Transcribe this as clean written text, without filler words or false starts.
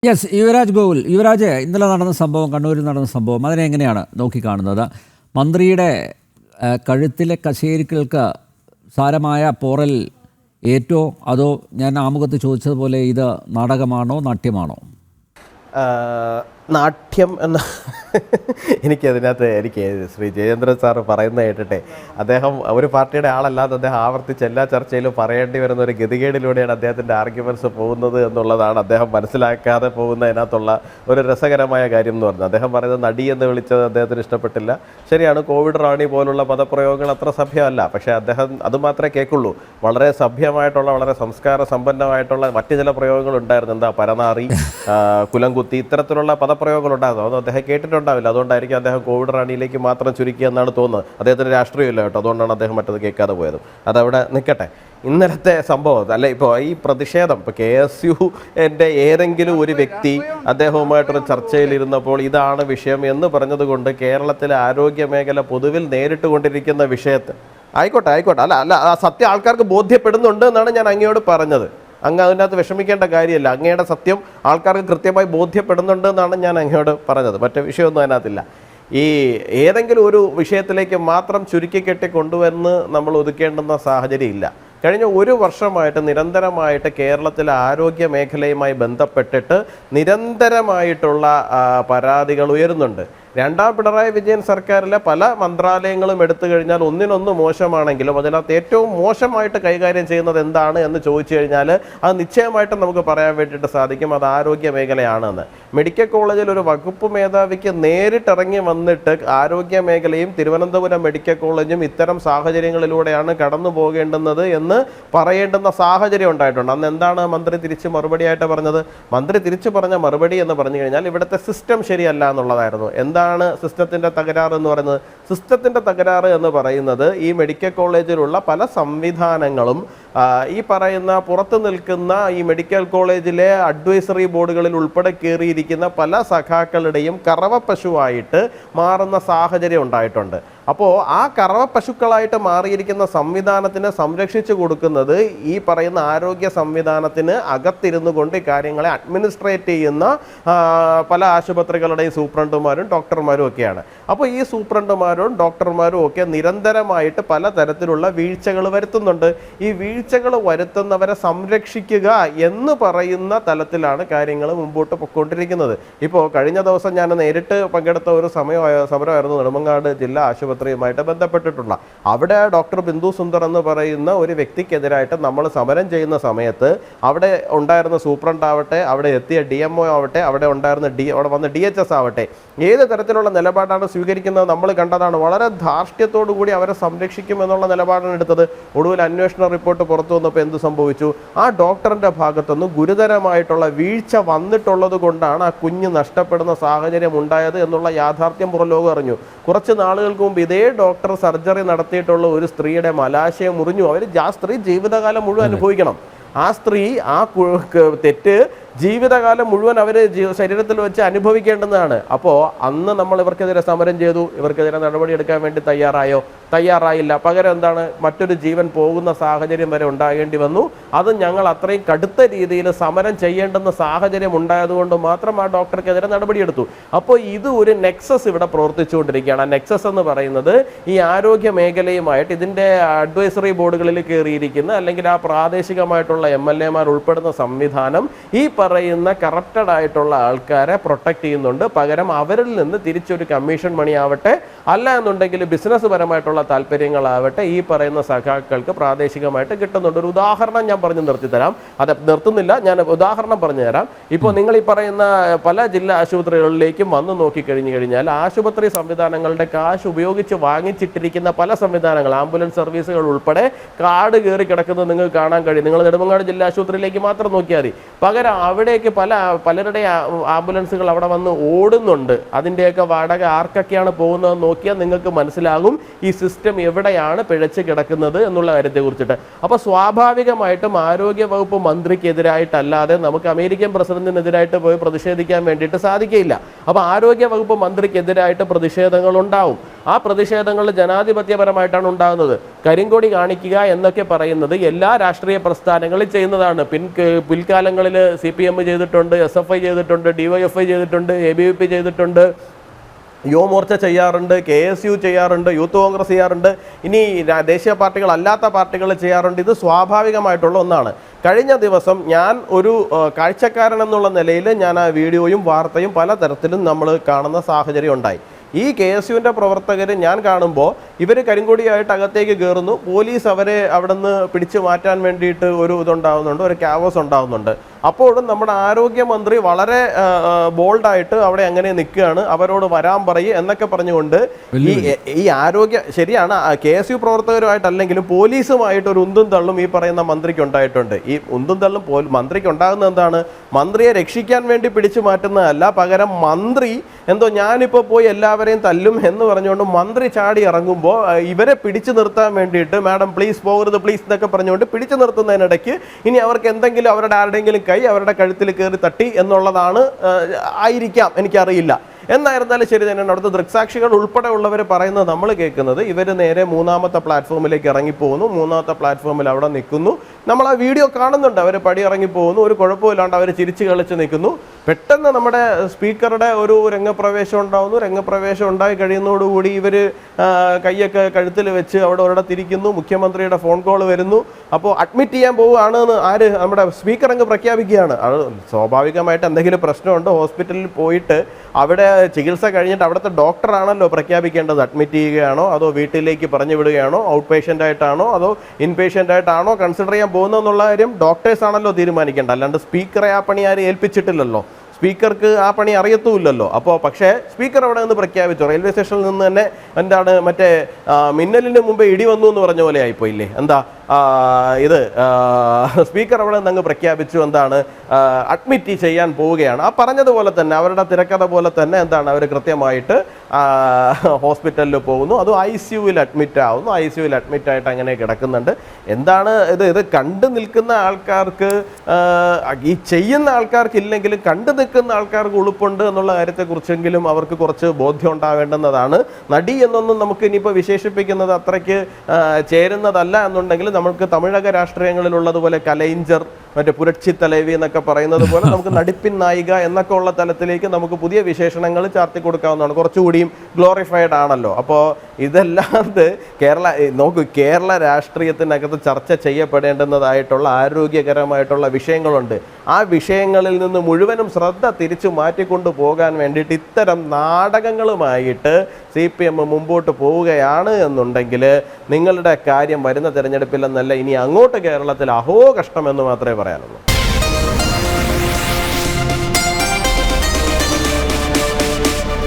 Yes, Yuvraj Gokul. Yuvraj, ഇന്നലെ നടന്ന സംഭവം, കണ്ണൂരിൽ നടന്ന സംഭവം, അതിനെ എങ്ങനെയാണ് നോക്കിക്കാണുന്നത്? മന്ത്രിയുടെ കഴുത്തിലെ കശേരുക്കൾക്ക് സാരമായ പോറൽ ഏറ്റോ, അതോ ഞാൻ ആമുഖത്ത് ചോദിച്ചതുപോലെ ഇത് നാടകമാണോ നാട്യമാണോ? നാട്യം എന്ന എനിക്ക് ശ്രീ ജയേന്ദ്രൻ സാറ് പറയുന്നത് കേട്ടിട്ടെ, അദ്ദേഹം ഒരു പാർട്ടിയുടെ ആളല്ലാതെ അദ്ദേഹം ആവർത്തിച്ച് എല്ലാ ചർച്ചയിലും പറയേണ്ടി വരുന്ന ഒരു ഗതികേടിലൂടെയാണ് അദ്ദേഹത്തിൻ്റെ ആർഗ്യുമെൻറ്റ്സ് പോകുന്നത് എന്നുള്ളതാണ് അദ്ദേഹം മനസ്സിലാക്കാതെ പോകുന്നതിനകത്തുള്ള ഒരു രസകരമായ കാര്യം എന്ന് പറഞ്ഞത്. അദ്ദേഹം പറയുന്നത് നടി എന്ന് വിളിച്ചത് അദ്ദേഹത്തിന് ഇഷ്ടപ്പെട്ടില്ല. ശരിയാണ്, കോവിഡ് റാണി പോലുള്ള പദപ്രയോഗങ്ങൾ അത്ര സഭ്യമല്ല. പക്ഷേ അദ്ദേഹം അത് മാത്രമേ കേൾക്കുള്ളൂ. വളരെ സഭ്യമായിട്ടുള്ള, വളരെ സംസ്കാര സമ്പന്നമായിട്ടുള്ള മറ്റു ചില പ്രയോഗങ്ങളുണ്ടായിരുന്നു. എന്താ പരനാറി, കുലംകുത്തി, ഇത്തരത്തിലുള്ള പദപ്രയോഗങ്ങൾ ഉണ്ടായിരുന്നു. അത് അദ്ദേഹം കേട്ടിട്ടുണ്ടാവില്ല. അതുകൊണ്ടായിരിക്കും അദ്ദേഹം കോവിഡ് റാണിയിലേക്ക് മാത്രം ചുരുക്കിയെന്നാണ് തോന്നുന്നത്. അദ്ദേഹത്തിന് രാഷ്ട്രീയമില്ല കേട്ടോ, അതുകൊണ്ടാണ് അദ്ദേഹം മറ്റത് കേൾക്കാതെ പോയത്. അതവിടെ നിൽക്കട്ടെ. ഇന്നലത്തെ സംഭവം അല്ല, ഇപ്പോൾ ഈ പ്രതിഷേധം, ഇപ്പോൾ KSU എൻ്റെ ഏതെങ്കിലും ഒരു വ്യക്തി അദ്ദേഹവുമായിട്ടൊരു ചർച്ചയിലിരുന്നപ്പോൾ ഇതാണ് വിഷയം എന്ന് പറഞ്ഞതുകൊണ്ട് കേരളത്തിലെ ആരോഗ്യ മേഖല പൊതുവിൽ നേരിട്ട് കൊണ്ടിരിക്കുന്ന വിഷയത്തെ ആയിക്കോട്ടെ അല്ല അല്ല ആ സത്യം ആൾക്കാർക്ക് ബോധ്യപ്പെടുന്നുണ്ട് എന്നാണ് ഞാൻ അങ്ങയോട് പറഞ്ഞത്. അങ്ങ് അതിനകത്ത് വിഷമിക്കേണ്ട കാര്യമല്ല. അങ്ങയുടെ സത്യം ആൾക്കാർക്ക് കൃത്യമായി ബോധ്യപ്പെടുന്നുണ്ട് എന്നാണ് ഞാൻ അങ്ങയോട് പറഞ്ഞത്. മറ്റേ വിഷയമൊന്നും അതിനകത്തില്ല. ഈ ഏതെങ്കിലും ഒരു വിഷയത്തിലേക്ക് മാത്രം ചുരുക്കി കെട്ടി കൊണ്ടുവന്ന് നമ്മൾ ഒതുക്കേണ്ടുന്ന സാഹചര്യം ഇല്ല. കഴിഞ്ഞ ഒരു വർഷമായിട്ട് നിരന്തരമായിട്ട് കേരളത്തിലെ ആരോഗ്യ മേഖലയുമായി ബന്ധപ്പെട്ടിട്ട് നിരന്തരമായിട്ടുള്ള പരാതികൾ ഉയരുന്നുണ്ട്. രണ്ടാം പിണറായി വിജയൻ സർക്കാരിലെ പല മന്ത്രാലയങ്ങളും എടുത്തു കഴിഞ്ഞാൽ ഒന്നിനൊന്ന് മോശമാണെങ്കിലും അതിനകത്ത് ഏറ്റവും മോശമായിട്ട് കൈകാര്യം ചെയ്യുന്നത് എന്താണ് എന്ന് ചോദിച്ചു കഴിഞ്ഞാൽ അത് നിശ്ചയമായിട്ടും നമുക്ക് പറയാൻ വേണ്ടിയിട്ട് സാധിക്കും, അത് ആരോഗ്യ മേഖലയാണെന്ന്. മെഡിക്കൽ കോളേജിൽ ഒരു വകുപ്പ് മേധാവിക്ക് നേരിട്ടിറങ്ങി വന്നിട്ട് ആരോഗ്യ മേഖലയും തിരുവനന്തപുരം മെഡിക്കൽ കോളേജും ഇത്തരം സാഹചര്യങ്ങളിലൂടെയാണ് കടന്നു പോകേണ്ടുന്നത് എന്ന് പറയേണ്ടുന്ന സാഹചര്യം ഉണ്ടായിട്ടുണ്ട്. അന്ന് എന്താണ് മന്ത്രി തിരിച്ച് മറുപടിയായിട്ട് പറഞ്ഞത്? മന്ത്രി തിരിച്ചു പറഞ്ഞ മറുപടി എന്ന് പറഞ്ഞു കഴിഞ്ഞാൽ ഇവിടുത്തെ സിസ്റ്റം ശരിയല്ല എന്നുള്ളതായിരുന്നു. എന്താണ് സിസ്റ്റത്തിൻ്റെ തകരാറ് എന്ന് പറയുന്നത്? സിസ്റ്റത്തിൻ്റെ തകരാറ് എന്ന് പറയുന്നത് ഈ മെഡിക്കൽ കോളേജിലുള്ള പല സംവിധാനങ്ങളും ഈ പറയുന്ന പുറത്തു നിൽക്കുന്ന ഈ മെഡിക്കൽ കോളേജിലെ അഡ്വൈസറി ബോർഡുകളിൽ ഉൾപ്പെടെ കയറിയിരിക്കുന്ന പല സഖാക്കളുടെയും കറവ പശുവായിട്ട് മാറുന്ന സാഹചര്യം ഉണ്ടായിട്ടുണ്ട്. അപ്പോൾ ആ കറവ പശുക്കളായിട്ട് മാറിയിരിക്കുന്ന സംവിധാനത്തിനെ സംരക്ഷിച്ചു കൊടുക്കുന്നത് ഈ പറയുന്ന ആരോഗ്യ സംവിധാനത്തിന് അകത്തിരുന്നു കൊണ്ട് ഈ കാര്യങ്ങളെ അഡ്മിനിസ്ട്രേറ്റ് ചെയ്യുന്ന പല ആശുപത്രികളുടെയും സൂപ്രണ്ടുമാരും ഡോക്ടർമാരും ഒക്കെയാണ്. അപ്പോൾ ഈ സൂപ്രണ്ടുമാരും ഡോക്ടർമാരും ഒക്കെ നിരന്തരമായിട്ട് പല തരത്തിലുള്ള വീഴ്ചകൾ വരുത്തുന്നുണ്ട്. ഈ വീഴ്ചകൾ വരുത്തുന്നവരെ സംരക്ഷിക്കുക എന്ന് പറയുന്ന തലത്തിലാണ് കാര്യങ്ങൾ മുമ്പോട്ട് പൊയ്ക്കൊണ്ടിരിക്കുന്നത്. ഇപ്പോൾ കഴിഞ്ഞ ദിവസം ഞാൻ നേരിട്ട് പങ്കെടുത്ത ഒരു സമരമായിരുന്നു നെടുമങ്ങാട് ജില്ലാ ആശുപത്രിയുമായിട്ട് ബന്ധപ്പെട്ടിട്ടുള്ള. അവിടെ ഡോക്ടർ ബിന്ദു സുന്ദർ എന്ന് പറയുന്ന ഒരു വ്യക്തിക്കെതിരായിട്ട് നമ്മൾ സമരം ചെയ്യുന്ന സമയത്ത് അവിടെ ഉണ്ടായിരുന്ന സൂപ്രണ്ട് ആവട്ടെ, അവിടെ എത്തിയ DMO ആവട്ടെ, അവിടെ ഉണ്ടായിരുന്ന അവിടെ വന്ന DHS ആവട്ടെ, ഏത് തരത്തിലുള്ള നിലപാടാണ് സ്വീകരിക്കുന്നത് നമ്മൾ കണ്ടതാണ്. വളരെ ധാർഷ്ട്യത്തോടു കൂടി അവരെ സംരക്ഷിക്കും എന്നുള്ള നിലപാടാണ് എടുത്തത്. ഒടുവിൽ അന്വേഷണ റിപ്പോർട്ട് പുറത്തു വന്നപ്പോൾ എന്ത് സംഭവിച്ചു? ആ ഡോക്ടറിൻ്റെ ഭാഗത്തുനിന്ന് ഗുരുതരമായിട്ടുള്ള വീഴ്ച വന്നിട്ടുള്ളത് കൊണ്ടാണ് ആ കുഞ്ഞ് നഷ്ടപ്പെടുന്ന സാഹചര്യം ഉണ്ടായത് എന്നുള്ള യാഥാർത്ഥ്യം പുറലോകം അറിഞ്ഞു. കുറച്ച് നാളുകൾക്ക് മുമ്പ് ഇതേ ഡോക്ടർ സർജറി നടത്തിയിട്ടുള്ള ഒരു സ്ത്രീയുടെ മലാശയം മുറിഞ്ഞു. ആ സ്ത്രീ ജീവിതകാലം മുഴുവൻ അനുഭവിക്കണം. ആ സ്ത്രീ ആ തെറ്റ് ജീവിതകാലം മുഴുവൻ അവർ ശരീരത്തിൽ വെച്ച് അനുഭവിക്കേണ്ടതാണ്. അപ്പോൾ അന്ന് നമ്മൾ ഇവർക്കെതിരെ സമരം ചെയ്തു, ഇവർക്കെതിരെ നടപടിയെടുക്കാൻ വേണ്ടി തയ്യാറായില്ല. പകരം എന്താണ്, മറ്റൊരു ജീവൻ പോകുന്ന സാഹചര്യം വരെ ഉണ്ടാകേണ്ടി വന്നു. അത് ഞങ്ങൾ അത്രയും കടുത്ത രീതിയിൽ സമരം ചെയ്യേണ്ടുന്ന സാഹചര്യം ഉണ്ടായതുകൊണ്ട് മാത്രം ആ ഡോക്ടർക്കെതിരെ നടപടിയെടുത്തു. അപ്പോൾ ഇത് ഒരു നെക്സസ് ഇവിടെ പ്രവർത്തിച്ചുകൊണ്ടിരിക്കുകയാണ്. ആ നെക്സസ് എന്ന് പറയുന്നത് ഈ ആരോഗ്യ മേഖലയുമായിട്ട് ഇതിൻ്റെ അഡ്വൈസറി ബോർഡുകളിൽ കയറിയിരിക്കുന്ന അല്ലെങ്കിൽ ആ പ്രാദേശികമായിട്ടുള്ള MLA മാർ ഉൾപ്പെടുന്ന സംവിധാനം ഈ പറയുന്ന കറപ്റ്റഡ് ആയിട്ടുള്ള ആൾക്കാരെ പ്രൊട്ടക്ട് ചെയ്യുന്നുണ്ട്. പകരം അവരിൽ നിന്ന് തിരിച്ചൊരു കമ്മീഷൻ മണി ആവട്ടെ, അല്ല എന്നുണ്ടെങ്കിൽ ബിസിനസ് പരമായിട്ടുള്ള താല്പര്യങ്ങളാവട്ടെ ഈ പറയുന്ന സഖാക്കൾക്ക് പ്രാദേശികമായിട്ട് കിട്ടുന്നുണ്ട്. ഒരു ഉദാഹരണം ഞാൻ പറഞ്ഞു നിർത്തിത്തരാം. അത് നിർത്തുന്നില്ല, ഞാൻ ഉദാഹരണം പറഞ്ഞു തരാം. ഇപ്പോൾ നിങ്ങൾ ഈ പറയുന്ന പല ജില്ലാ ആശുപത്രികളിലേക്കും വന്നു നോക്കിക്കഴിഞ്ഞു കഴിഞ്ഞാൽ ആശുപത്രി സംവിധാനങ്ങളുടെ കാശ് ഉപയോഗിച്ച് വാങ്ങിച്ചിട്ടിരിക്കുന്ന പല സംവിധാനങ്ങൾ, ആംബുലൻസ് സർവീസുകൾ ഉൾപ്പെടെ കാട് കയറി കിടക്കുന്നത് നിങ്ങൾക്ക് കാണാൻ കഴിയും. നിങ്ങൾ നെടുമങ്ങാട് ജില്ലാ ആശുപത്രിയിലേക്ക് മാത്രം നോക്കിയാൽ മതി. പകരം അവിടേക്ക് പലരുടെ ആംബുലൻസുകൾ അവിടെ വന്ന് ഓടുന്നുണ്ട്. അതിൻ്റെയൊക്കെ വാടക ആർക്കൊക്കെയാണ് പോകുന്നതെന്ന് നോക്കിയാൽ നിങ്ങൾക്ക് മനസ്സിലാകും ഈ സിസ്റ്റം എവിടെയാണ് പിഴച്ച് കിടക്കുന്നത് എന്നുള്ള കാര്യത്തെ കുറിച്ചിട്ട്. അപ്പോൾ സ്വാഭാവികമായിട്ടും ആരോഗ്യ വകുപ്പ് മന്ത്രിക്കെതിരായിട്ടല്ലാതെ നമുക്ക് അമേരിക്കൻ പ്രസിഡന്റിനെതിരായിട്ട് പോയി പ്രതിഷേധിക്കാൻ വേണ്ടിയിട്ട് സാധിക്കില്ല. അപ്പോൾ ആരോഗ്യ വകുപ്പ് മന്ത്രിക്കെതിരായിട്ട് പ്രതിഷേധങ്ങൾ ഉണ്ടാവും. ആ പ്രതിഷേധങ്ങൾ ജനാധിപത്യപരമായിട്ടാണ് ഉണ്ടാകുന്നത്. കരിങ്കൊടി കാണിക്കുക എന്നൊക്കെ പറയുന്നത് എല്ലാ രാഷ്ട്രീയ പ്രസ്ഥാനങ്ങളും ചെയ്യുന്നതാണ്. പിൽക്കാലങ്ങളിൽ CPM ചെയ്തിട്ടുണ്ട്, SFI ചെയ്തിട്ടുണ്ട്, DYFI ചെയ്തിട്ടുണ്ട്, ABVP ചെയ്തിട്ടുണ്ട്, യുവമോർച്ച ചെയ്യാറുണ്ട്, KSU ചെയ്യാറുണ്ട്, യൂത്ത് കോൺഗ്രസ് ചെയ്യാറുണ്ട്, ഇനി ദേശീയ പാർട്ടികൾ അല്ലാത്ത പാർട്ടികൾ ചെയ്യാറുണ്ട്. ഇത് സ്വാഭാവികമായിട്ടുള്ള ഒന്നാണ്. കഴിഞ്ഞ ദിവസം ഞാൻ ഒരു കാഴ്ചക്കാരൻ എന്നുള്ള നിലയിൽ ഞാൻ ആ വീഡിയോയും വാർത്തയും പലതരത്തിലും നമ്മൾ കാണുന്ന സാഹചര്യം ഉണ്ടായി. ഈ KSUവിൻ്റെ പ്രവർത്തകർ ഞാൻ കാണുമ്പോൾ ഇവർ കരിങ്കൊടിയായിട്ട് അകത്തേക്ക് കയറുന്നു, പോലീസ് അവരെ അവിടെ നിന്ന് പിടിച്ചു മാറ്റാൻ വേണ്ടിയിട്ട് ഒരു ഇതുണ്ടാകുന്നുണ്ട്, ഒരു ക്യാവസ് ഉണ്ടാകുന്നുണ്ട്. അപ്പോഴും നമ്മുടെ ആരോഗ്യമന്ത്രി വളരെ ബോൾഡായിട്ട് അവിടെ അങ്ങനെ നിൽക്കുകയാണ്, അവരോട് വരാൻ പറയും എന്നൊക്കെ പറഞ്ഞുകൊണ്ട് ഈ ആരോഗ്യ ശരിയാണ് KSU പ്രവർത്തകരുമായിട്ടല്ലെങ്കിലും പോലീസുമായിട്ട് ഒരു ഉന്തും തള്ളും ഈ പറയുന്ന മന്ത്രിക്ക് ഉണ്ടായിട്ടുണ്ട്. ഈ ഉന്തും തള്ളും മന്ത്രിക്ക് ഉണ്ടാകുന്നത് എന്താണ്? മന്ത്രിയെ രക്ഷിക്കാൻ വേണ്ടി പിടിച്ചു മാറ്റുന്നതല്ല, പകരം മന്ത്രി എന്തോ ഞാനിപ്പോൾ പോയി എല്ലാവരെയും തല്ലും എന്ന് പറഞ്ഞുകൊണ്ട് മന്ത്രി ചാടി ഇറങ്ങുമ്പോൾ ഇവരെ പിടിച്ചു നിർത്താൻ വേണ്ടിയിട്ട് മാഡം പ്ലീസ് പോകരുത് പ്ലീസ് എന്നൊക്കെ പറഞ്ഞുകൊണ്ട് പിടിച്ചു നിർത്തുന്നതിനിടയ്ക്ക് ഇനി അവർക്ക് എന്തെങ്കിലും അവരുടെ ആരുടെയെങ്കിലും കൈ അവരുടെ കഴുത്തിൽ കയറി തട്ടി എന്നുള്ളതാണ് ആയിരിക്കാം, എനിക്കറിയില്ല. എന്നായിരുന്നാലും ശരി തന്നെയാണ്. അവിടുത്തെ ദൃക്സാക്ഷികൾ ഉൾപ്പെടെ ഉള്ളവർ പറയുന്നത് നമ്മൾ കേൾക്കുന്നത് ഇവർ നേരെ മൂന്നാമത്തെ പ്ലാറ്റ്ഫോമിലേക്ക് ഇറങ്ങിപ്പോകുന്നു, മൂന്നാമത്തെ പ്ലാറ്റ്ഫോമിൽ അവിടെ നിൽക്കുന്നു, നമ്മൾ ആ വീഡിയോ കാണുന്നുണ്ട്, അവർ പടി ഇറങ്ങിപ്പോകുന്നു, ഒരു കുഴപ്പമില്ലാണ്ട് അവർ ചിരിച്ച് കളിച്ച് നിൽക്കുന്നു. പെട്ടെന്ന് നമ്മുടെ സ്പീക്കറുടെ ഒരു രംഗപ്രവേശം ഉണ്ടാകുന്നു. രംഗപ്രവേശം ഉണ്ടായി കഴിയുന്നതോടുകൂടി ഇവർ കൈയൊക്കെ കഴുത്തിൽ വെച്ച് അവിടെ ഒരിടത്തിരിക്കുന്നു. മുഖ്യമന്ത്രിയുടെ ഫോൺ കോൾ വരുന്നു. അപ്പോൾ അഡ്മിറ്റ് ചെയ്യാൻ പോവുകയാണെന്ന് നമ്മുടെ സ്പീക്കർ അങ്ങ് പ്രഖ്യാപിക്കുകയാണ്. അത് സ്വാഭാവികമായിട്ട് എന്തെങ്കിലും പ്രശ്നമുണ്ട്, ഹോസ്പിറ്റലിൽ പോയിട്ട് അവിടെ ചികിത്സ കഴിഞ്ഞിട്ട് അവിടുത്തെ ഡോക്ടറാണല്ലോ പ്രഖ്യാപിക്കേണ്ടത് അഡ്മിറ്റ് ചെയ്യുകയാണോ അതോ വീട്ടിലേക്ക് പറഞ്ഞു വിടുകയാണോ, ഔട്ട് പേഷ്യൻ്റ് ആയിട്ടാണോ അതോ ഇൻ പേഷ്യൻ്റ് ആയിട്ടാണോ കൺസിഡർ ചെയ്യാൻ പോകുന്നതെന്നുള്ള കാര്യം ഡോക്ടേഴ്സ് ആണല്ലോ തീരുമാനിക്കേണ്ടത്. അല്ലാണ്ട് സ്പീക്കറെ ആ പണി ആരും ഏൽപ്പിച്ചിട്ടില്ലല്ലോ, സ്പീക്കർക്ക് ആ പണി അറിയത്തുമില്ലല്ലോ. അപ്പോൾ പക്ഷേ സ്പീക്കർ അവിടെ നിന്ന് പ്രഖ്യാപിച്ചു. റെയിൽവേ സ്റ്റേഷനിൽ നിന്ന് തന്നെ എന്താണ് മറ്റേ മിന്നലിന് മുമ്പേ ഇടി വന്നു എന്ന് പറഞ്ഞ പോലെ ആയിപ്പോയില്ലേ, എന്താ ഇത് സ്പീക്കർ അവിടെ നിന്ന് അങ്ങ് പ്രഖ്യാപിച്ചു എന്താണ് അഡ്മിറ്റ് ചെയ്യാൻ പോവുകയാണ്. ആ പറഞ്ഞതുപോലെ തന്നെ അവരുടെ തിരക്കഥ പോലെ തന്നെ എന്താണ് അവർ കൃത്യമായിട്ട് ഹോസ്പിറ്റലിൽ പോകുന്നു, അത് ICUവിൽ അഡ്മിറ്റ് ആവുന്നു, ICUവിൽ അഡ്മിറ്റ് ആയിട്ട് അങ്ങനെ കിടക്കുന്നുണ്ട്. എന്താണ് ഇത് കണ്ടു നിൽക്കുന്ന ആൾക്കാർക്ക്, ഈ ചെയ്യുന്ന ആൾക്കാർക്ക് ഇല്ലെങ്കിലും കണ്ടു നിൽക്കുന്ന ആൾക്കാർക്ക് ഉളുപ്പുണ്ട് എന്നുള്ള കാര്യത്തെക്കുറിച്ചെങ്കിലും അവർക്ക് കുറച്ച് ബോധ്യം ഉണ്ടാവേണ്ടുന്നതാണ്. നടി എന്നൊന്നും നമുക്ക് ഇനിയിപ്പോൾ വിശേഷിപ്പിക്കുന്നത് അത്രയ്ക്ക് ചേരുന്നതല്ല എന്നുണ്ടെങ്കിൽ നമുക്ക് തമിഴക രാഷ്ട്രീയങ്ങളിലുള്ളതുപോലെ കലൈഞ്ചർ, മറ്റേ പുരട്ചി തലവി എന്നൊക്കെ പറയുന്നത് പോലെ നമുക്ക് നടിപ്പിൻ നായിക എന്നൊക്കെ ഉള്ള തലത്തിലേക്ക് നമുക്ക് പുതിയ വിശേഷണങ്ങൾ ചാർത്തി കൊടുക്കാവുന്നതാണ്. കുറച്ചുകൂടിയും ഗ്ലോറിഫൈഡ് ആണല്ലോ. അപ്പോൾ ഇതല്ലാതെ കേരള രാഷ്ട്രീയത്തിനകത്ത് ചർച്ച ചെയ്യപ്പെടേണ്ടുന്നതായിട്ടുള്ള ആരോഗ്യകരമായിട്ടുള്ള വിഷയങ്ങളുണ്ട്. ആ വിഷയങ്ങളിൽ നിന്ന് മുഴുവനും ശ്രദ്ധ തിരിച്ചു മാറ്റിക്കൊണ്ടു പോകാൻ വേണ്ടിയിട്ട് ഇത്തരം നാടകങ്ങളുമായിട്ട് CPM മുമ്പോട്ട് പോവുകയാണ് എന്നുണ്ടെങ്കിൽ നിങ്ങളുടെ കാര്യം വരുന്ന തെരഞ്ഞെടുപ്പിലെന്നല്ല ഇനി അങ്ങോട്ട് കേരളത്തിൽ അഹോ കഷ്ടമെന്ന് മാത്രമേ പറയാനുള്ളൂ.